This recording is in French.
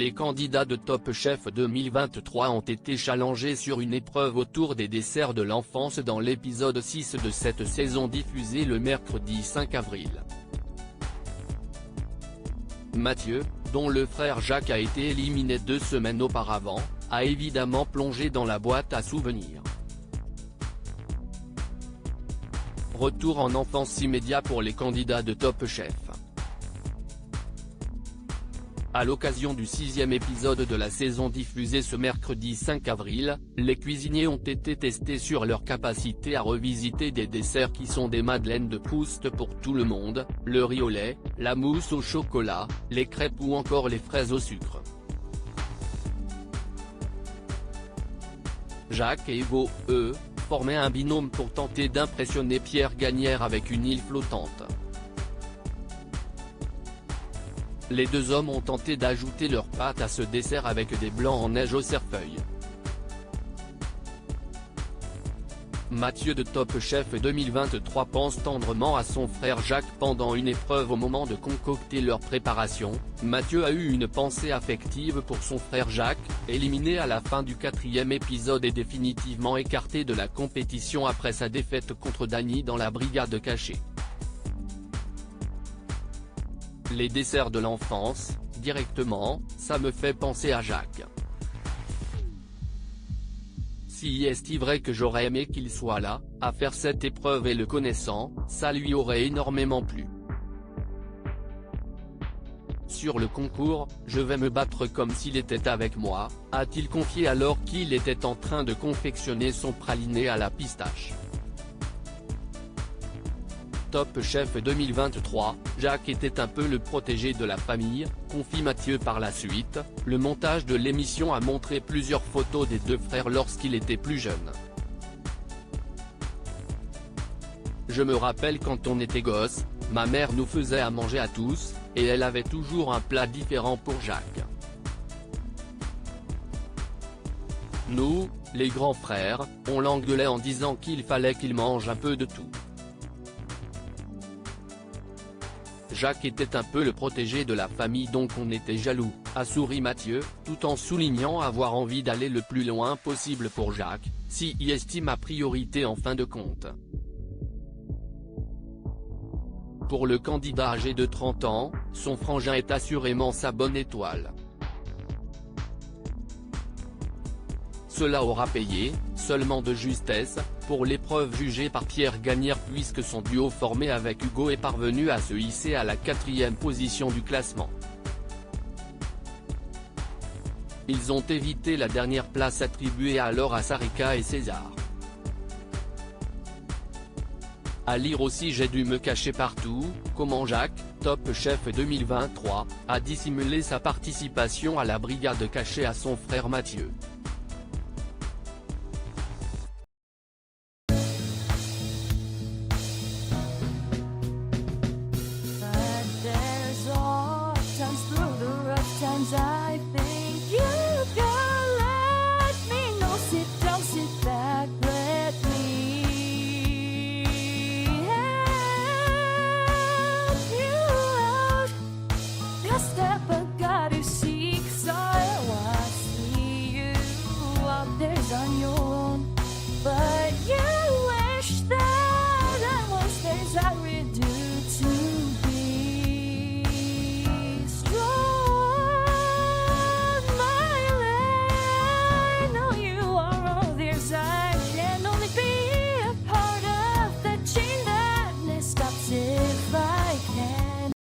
Les candidats de Top Chef 2023 ont été challengés sur une épreuve autour des desserts de l'enfance dans l'épisode 6 de cette saison diffusée le mercredi 5 avril. Mathieu, dont le frère Jacques a été éliminé 2 semaines auparavant, a évidemment plongé dans la boîte à souvenirs. Retour en enfance immédiat pour les candidats de Top Chef. À l'occasion du 6e épisode de la saison diffusée ce mercredi 5 avril, les cuisiniers ont été testés sur leur capacité à revisiter des desserts qui sont des madeleines de Proust pour tout le monde, le riz au lait, la mousse au chocolat, les crêpes ou encore les fraises au sucre. Jacques et Hugo, eux, formaient un binôme pour tenter d'impressionner Pierre Gagnaire avec une île flottante. Les 2 hommes ont tenté d'ajouter leur pâte à ce dessert avec des blancs en neige au cerfeuil. Mathieu de Top Chef 2023 pense tendrement à son frère Jacques pendant une épreuve au moment de concocter leur préparation. Mathieu a eu une pensée affective pour son frère Jacques, éliminé à la fin du 4e épisode et définitivement écarté de la compétition après sa défaite contre Dany dans la brigade cachée. Les desserts de l'enfance, directement, ça me fait penser à Jacques. Si est vrai que j'aurais aimé qu'il soit là, à faire cette épreuve et le connaissant, ça lui aurait énormément plu. Sur le concours, je vais me battre comme s'il était avec moi, a-t-il confié alors qu'il était en train de confectionner son praliné à la pistache. Top Chef 2023, Jacques était un peu le protégé de la famille, confie Mathieu par la suite. Le montage de l'émission a montré plusieurs photos des 2 frères lorsqu'il était plus jeune. Je me rappelle quand on était gosse, ma mère nous faisait à manger à tous, et elle avait toujours un plat différent pour Jacques. Nous, les grands frères, on l'engueulait en disant qu'il fallait qu'il mange un peu de tout. Jacques était un peu le protégé de la famille donc on était jaloux, a souri Mathieu, tout en soulignant avoir envie d'aller le plus loin possible pour Jacques, si il estime à priorité en fin de compte. Pour le candidat âgé de 30 ans, son frangin est assurément sa bonne étoile. Cela aura payé, seulement de justesse, pour l'épreuve jugée par Pierre Gagnaire puisque son duo formé avec Hugo est parvenu à se hisser à la 4e position du classement. Ils ont évité la dernière place attribuée alors à Sarika et César. À lire aussi j'ai dû me cacher partout, comment Jacques, Top Chef 2023, a dissimulé sa participation à la brigade cachée à son frère Mathieu.